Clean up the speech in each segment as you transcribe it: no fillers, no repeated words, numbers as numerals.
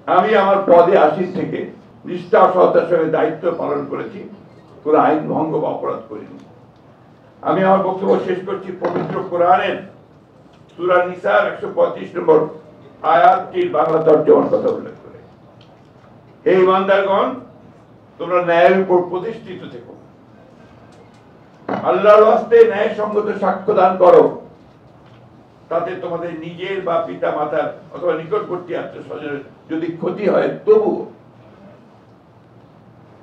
আমি আমার পদে আসীন থেকে নিষ্ঠা ও সততার সঙ্গে দায়িত্ব পালন করেছি, কোনো আইন ভঙ্গ বা অপরাধ করিনি। আমি আমার বক্তব্য শেষ করছি পবিত্র কোরআনের সূরা নিসার 135 নম্বর আয়াতটির বাংলা তর্জমার কথা উল্লেখ করে, হে ঈমানদারগণ, তোমরা ন্যায়ের উপর প্রতিষ্ঠিত থেকো, আল্লাহর ওয়াস্তে ন্যায়সঙ্গত সাক্ষ্য দান করো, তাতে তোমাদের নিজের বা পিতা মাতার অথবা নিকটবর্তী আত্মীয় স্বজনের যদি ক্ষতি হয়, তবু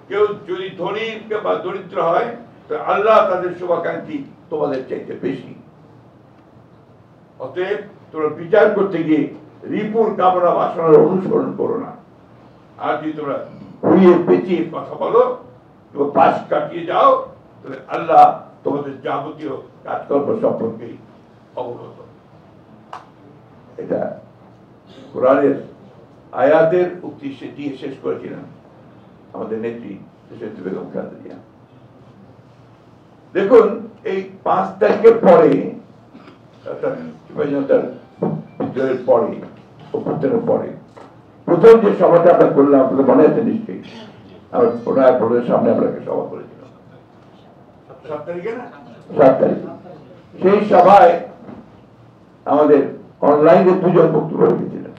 কেউ যদি ধনী বা দরিদ্র হয়, তো আল্লাহ তাদের শুভাকাঙ্ক্ষী তোমাদের চাইতে বেশি। অতএব তোমরা বিচার করতে গিয়ে রিপুর কামনা বাসনার অনুসরণ করো না। আর যদি তোমরা ঘুরিয়ে পেঁচিয়ে কথা বলো এবং পাশ কাটিয়ে যাও, তাহলে আল্লাহ তোমাদের যাবতীয় কাজকর্ম সম্পর্কে অবগত। এটা কোরআনের আয়াতের উক্তি দিয়ে শেষ করেছিলেন আমাদের নেত্রী দেশনেত্রী বেগম খালেদা জিয়া। দেখুন, এই 5 তারিখের পরে, বিদ্রোহের পরে, অভ্যুত্থানের পরে প্রথম যে সভাটা আমরা করলাম, আপনাদের মনে আছে নিশ্চয়ই, আমরা প্রণয় সামনে আমরা একটা সভা করেছিলাম 7 তারিখে না, 7 তারিখ। সেই সভায় আমাদের অনলাইনে 2 জন বক্তব্য রেখেছিলেন।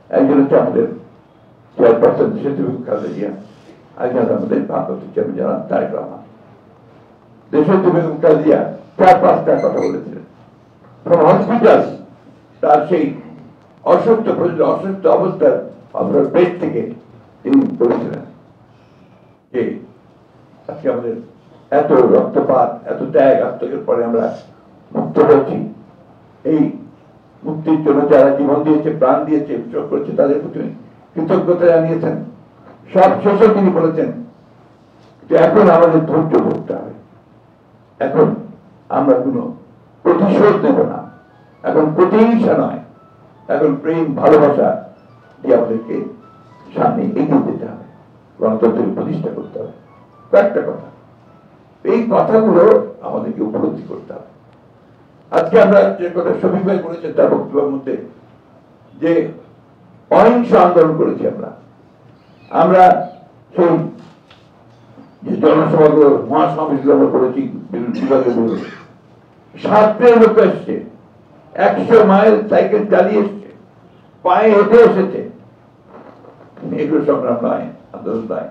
একজন হচ্ছে আমাদের চেয়ারপারসন দেশনেত্রী বেগম খালেদা জিয়া, একজন আমাদের ভারপ্রাপ্ত চেয়ারম্যান জনাব তারেক রহমান। দেশনেত্রী বেগম খালেদা জিয়া 4-5টা কথা বলেছিলেন। ফ্রম হসপিটাল, তার সেই অসুস্থ অবস্থার আপনার বেড থেকে তিনি বলেছিলেন যে আজকে আমাদের এত রক্তপাত, এত ত্যাগ আত্মকের পরে আমরা মুক্ত হয়েছি। এই মুক্তির জন্য যারা জীবন দিয়েছে, প্রাণ দিয়েছে, উৎসর্গ করেছে, তাদের প্রতি কৃতজ্ঞতা জানিয়েছেন। সব শেষে তিনি বলেছেন যে এখন আমাদের ধৈর্য ধরতে হবে, এখন আমরা কোনো প্রতিশোধ নেব না, এখন প্রতিহিংসা নয়, এখন প্রেম ভালোবাসা দিয়ে আমাদেরকে সামনে এগিয়ে যেতে হবে, গণতন্ত্রের প্রতিষ্ঠা করতে হবে। কয়েকটা কথা, এই কথাগুলো আমাদেরকে উপলব্ধি করতে হবে। আজকে আমরা যে কথা শফিক ভাই বলেছেন তার বক্তব্যের মধ্যে, যে অহিংস আন্দোলন করেছি আমরা সেই যে জনসভাগুলো, মহাসমাবেশগুলো আমরা করেছি বিভাগের বিরুদ্ধে, 7 লোক এসছে, 100 মাইল সাইকেল চালিয়ে এসছে, পায়ে হেঁটে এসেছে, এগুলো সংগ্রাম নয়, আন্দোলন নয়।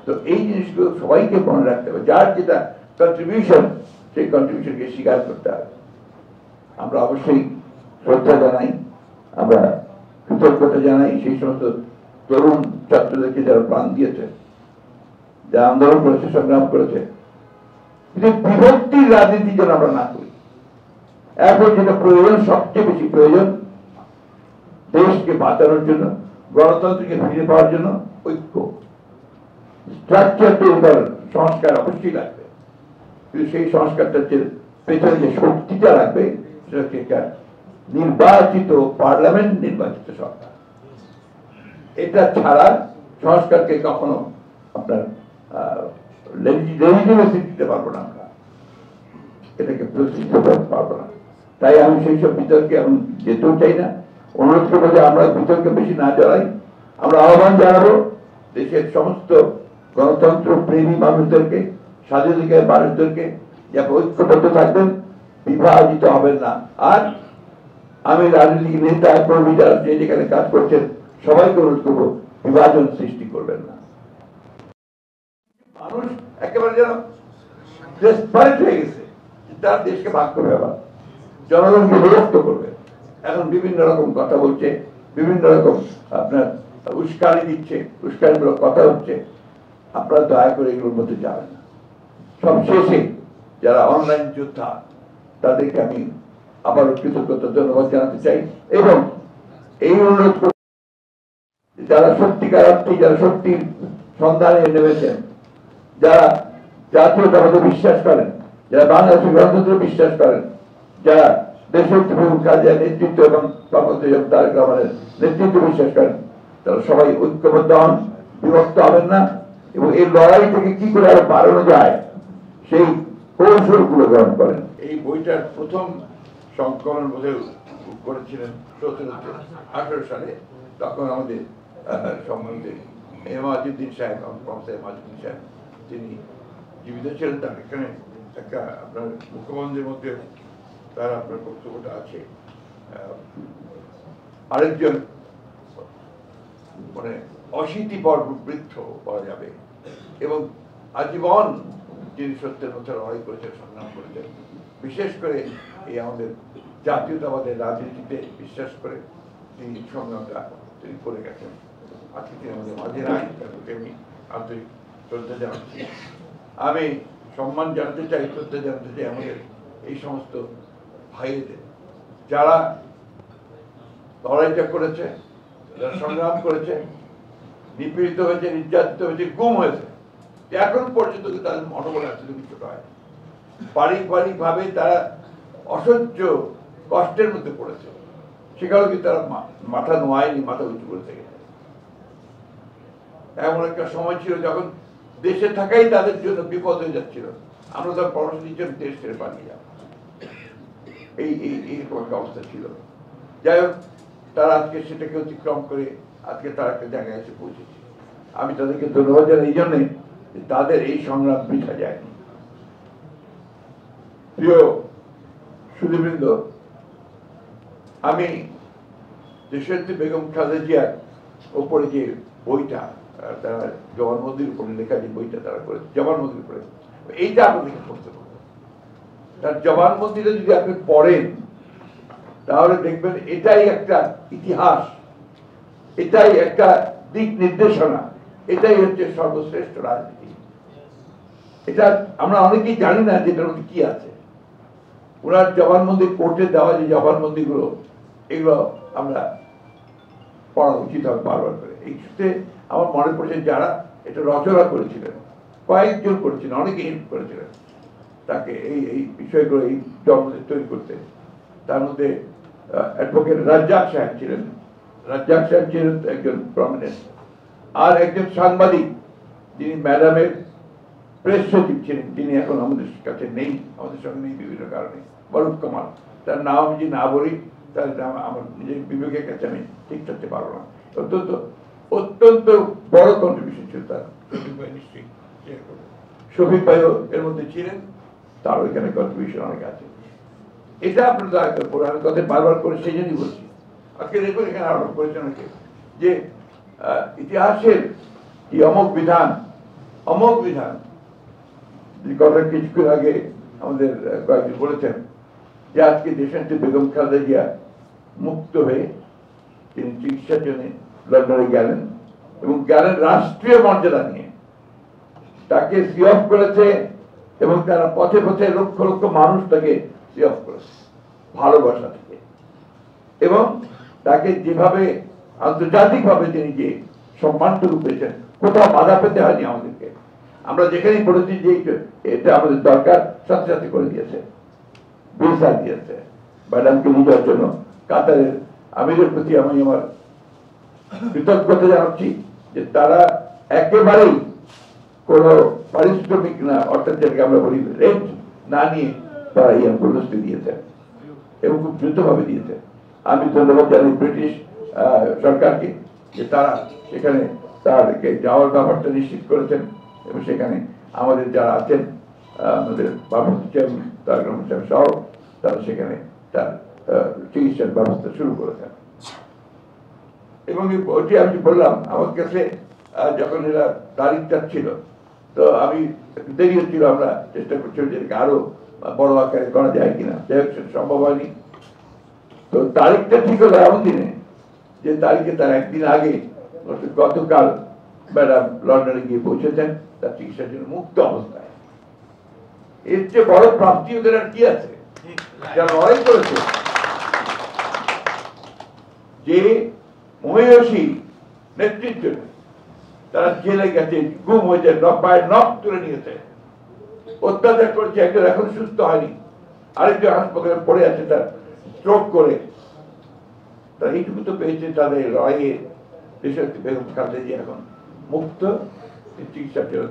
তো এই জিনিসগুলো সবাইকে মনে রাখতে হবে, যার যেটা কন্ট্রিবিউশন, সেই কন্ট্রিবিউশনকে স্বীকার করতে হবে। আমরা অবশ্যই শ্রদ্ধা জানাই, আমরা কৃতজ্ঞতা জানাই সেই সমস্ত তরুণ ছাত্রদেরকে যারা প্রাণ দিয়েছে, যারা আন্দোলন করেছে, সংগ্রাম করেছে। কিন্তু বিভক্তির রাজনীতি যেন আমরা না করি। এখন যেটা প্রয়োজন, সবচেয়ে বেশি প্রয়োজন, দেশকে বাঁচানোর জন্য, গণতন্ত্রকে ফিরে পাওয়ার জন্য ঐক্য, স্ট্রাকচার তৈরি করার সংস্কার অবশ্যই লাগবে। কিন্তু সেই সংস্কারটার পেছনে যে শক্তিটা লাগবে, সেটা হচ্ছে একটা নির্বাচিত পার্লামেন্ট, নির্বাচিত সরকার। এটা ছাড়া সংস্কারকে কখনো আপনার লেজিটিমেসি দিতে পারবো না, আমরা এটাকে প্রতিষ্ঠিত করতে পারবো না। তাই আমি সেই সব বিতর্কে আমি যেতেও চাই না। অনুরোধ করবো যে আমরা বিতর্কে বেশি না জড়াই। আমরা আহ্বান জানাবো দেশের সমস্ত গণতন্ত্র প্রেমী মানুষদেরকে, স্বাধীনাধিকার মানুষদেরকে, যে ঐক্যবদ্ধ থাকবেন, বিভাজিত হবেন না। আর আমি রাজনৈতিক নেতা কর্মী যারা যেখানে কাজ করছেন সবাইকে অনুরোধ করবো, বিভাজন সৃষ্টি করবেন না। মানুষ একেবারে যেন ডেসপারেট হয়ে গেছে, তার দেশকে ভাগ করবে, আবার জনগণকে বিরক্ত করবে। এখন বিভিন্ন রকম কথা বলছে, বিভিন্ন রকম আপনার উস্কানি দিচ্ছে, উস্কানিমূলক কথা হচ্ছে। আপনারা দয়া করে এগুলোর মধ্যে যাবেন না। সব শেষে যারা অনলাইন যোদ্ধা, তাদেরকে আমি আবার কৃতজ্ঞতা ধন্যবাদ জানাতে চাই, এবং এই অনুরোধ যারা সত্যিকার অর্থে, যারা সত্যির সন্ধানে নেমেছেন, যারা জাতীয়তাবাদে বিশ্বাস করেন, যারা বাংলাদেশের গণতন্ত্রে বিশ্বাস করেন, যারা দেশের নেতৃত্ব এবং তারেক রহমানের নেতৃত্বে বিশ্বাস করেন, তারা সবাই ঐক্যবদ্ধ হন, বিভক্ত হবেন না, এবং এই লড়াই থেকে কি করে আরো বাড়ানো যায় সেই কৌশলগুলো গ্রহণ করেন। এই বইটার প্রথম সংকলন বোধহয় করেছিলেন 1718 সালে তখন আমাদের সম্বন্ধে এমাজুদ্দিন সাহেব, প্রফেসর এমাজুদ্দিন সাহেব, তিনি জীবিত ছিলেন। তার এখানে একটা আপনার মুখ্যমন্ত্রীর মধ্যে তার আপনার বক্তব্যটা আছে। আরেকজন মানে অশীতিপর বৃদ্ধ পাওয়া যাবে, এবং আজীবন যিনি সত্যের পথে লড়াই করেছেন, সংগ্রাম করেছেন, বিশেষ করে এই আমাদের জাতীয়তাবাদের রাজনীতিতে বিশ্বাস করে তিনি সংগ্রামটা তিনি করে গেছেন। আজকে তিনি আমাদের মাঝে নাই, তাদেরকে আমি আন্তরিক শ্রদ্ধা জানাচ্ছি। আমি সম্মান জানতে চাই, শ্রদ্ধা জানতে চাই আমাদের এই সমস্ত ভাইদের যারা লড়াইটা করেছে, যারা সংগ্রাম করেছে, নিপীড়িত হয়েছে, নির্যাতিত হয়েছে, গুম হয়েছে, এখন পর্যন্ত তাদের মনোবল আছে কিছু নয়। পারিবারিক ভাবে তারা অসহ্য কষ্টের মধ্যে পড়েছে, সেখানেও কিন্তু তারা মাথা নোয়ায়নি, মাথা উঁচু করে থেকে। এমন একটা সময় ছিল যখন দেশে থাকাই তাদের জন্য বিপদ হয়ে যাচ্ছিল, আমরা তার পড়াশোনার জন্য দেশ ছেড়ে পালিয়ে যাব, এইরকম একটা অবস্থা ছিল। যাই হোক, তারা আজকে সেটাকে অতিক্রম করে আজকে তারা একটা জায়গায় এসে পৌঁছেছে। আমি তাদেরকে ধন্যবাদ জানাই এই জন্যে তাদের এই সংগ্রাম বৃথা যায়নি। প্রিয় সুধীবৃন্দ, আমি দেশনেত্রী বেগম খালেদা জিয়ার ওপরে যে বইটা তারা জবানবন্দির উপরে লেখা, যে বইটা তারা করেছে জবানবন্দির উপরে, এইটা আপনাদেরকে পড়তে হবে। তার জবানবন্দিটা যদি আপনি পড়েন তাহলে দেখবেন এটাই একটা ইতিহাস, এটাই একটা দিক নির্দেশনা, এটাই হচ্ছে সর্বশ্রেষ্ঠ রাজনীতি। এটা আমরা অনেকেই জানি না যে এটার মধ্যে কি আছে। ওনার জবানবন্দি কোর্টে দেওয়া যে জবানবন্দিগুলো, এগুলো আমরা পড়া উচিত হবে বারবার করে। এই ক্ষেত্রে আমার মনে পড়ছে যারা এটা রচনা করেছিলেন, কয়েকজন করেছিলেন, অনেকে হেল্প করেছিলেন তাকে এই বিষয়গুলো, এই জবানবন্দি তৈরি করতে। তার মধ্যে অ্যাডভোকেট রাজ্জাক সাহেব ছিলেন, রাজ্জাক সাহেব ছিলেন একজন প্রমিনেন্ট, আর একজন সাংবাদিক যিনি ম্যাডামের প্রেস সচিব ছিলেন, তিনি এখন আমাদের কাছে নেই, আমাদের সঙ্গে নেই বিভিন্ন কারণে, বরুদ কুমার। তার নাম আমি যদি না বলি তাহলে আমার নিজের বিবেকের কাছে আমি ঠিক থাকতে পারবো না। অত্যন্ত অত্যন্ত বড় কন্ট্রিবিউশন ছিল তার। শফিক ভাইও এর মধ্যে ছিলেন, তার ওইখানে কন্ট্রিবিউশন অনেক আছে। এটা আপনার আমি কথা বারবার করে সেই জন্যই বলছি। আজকে দেখুন এখানে আরোপ করেছেন অনেকে যে ইতিহাসের কি অমোঘ বিধান, অমোঘ বিধান, যে কথা কিছুক্ষণ আগে আমাদের কয়েকজন বলেছেন যে আজকে দেশনেত্রী বেগম খালেদা জিয়া মুক্ত হয়ে তিনি চিকিৎসার জন্য লন্ডনে গেলেন, এবং গেলেন রাষ্ট্রীয় মর্যাদা নিয়ে। তাকে সি অফ করেছে, এবং তারা পথে পথে লক্ষ লক্ষ মানুষ তাকে সি অফ করেছে ভালোবাসা থেকে, এবং তাকে যেভাবে আন্তর্জাতিকভাবে তিনি যে সম্মানটুকু পেয়েছেন, কোথাও বাধা পেতে হয়নি আমাদেরকে। আমরা যেখানেই বলেছি যে এটা আমাদের দরকার, সাথে সাথে করে দিয়েছে, ভিসা দিয়েছে ম্যাডামকে নিয়ে জন্য। কাতারের আমিরের প্রতি আমি আমার কৃতজ্ঞতা জানাচ্ছি যে তারা একেবারেই কোনো পারিশ্রমিক না, অর্থাৎ যেটাকে আমরা বলি রেন্ট না নিয়ে তারা এই অ্যাম্বুলেন্সটি দিয়েছেন, এবং খুব দ্রুতভাবে দিয়েছে। আমি ধন্যবাদ জানাই ব্রিটিশ সরকারকে যে তারা সেখানে তাদেরকে যাওয়ার ব্যাপারটা নিশ্চিত করেছেন, এবং সেখানে আমাদের যারা আছেন, আমাদের ভারপ্রাপ্ত চেয়ারম্যান তারেক রহমান সাহেব সহ, তারা সেখানে তার চিকিৎসার ব্যবস্থা শুরু করেছেন। এবং ওটি আমি বললাম, আমার কাছে যখন এরা তারিখটা ছিল, তো আমি দেরি হচ্ছিল, আমরা চেষ্টা করছিলাম যে আরো বড় আকারে করা যায় কিনা, যাই হোক সেটা সম্ভব হয়নি। তো তারিখটা ঠিক হলো এমন দিনে যে তারিখে তার একদিন আগে গতকাল ম্যাডাম লন্ডনে গিয়ে পৌঁছেছেন তার চিকিৎসার জন্য মুক্ত অবস্থায়। এর চেয়ে বড় প্রাপ্তি ওদের আর কি আছে, যারা লড়াই করেছে, যে মহিষী নেতৃত্বে তারা জেলে গেছে, গুম হয়েছে, পায়ের নখ তুলে নিয়েছে, অত্যাচার করেছে, একজন এখন সুস্থ হয়নি, আরেকজন হাসপাতালে পড়ে আছে তার স্ট্রোক করে। তারা এইটুকু তো পেয়েছে তাদের লড়াইয়ে। দেশের বেগম খালেদা জিয়া এখন মুক্ত, চিকিৎসার জন্য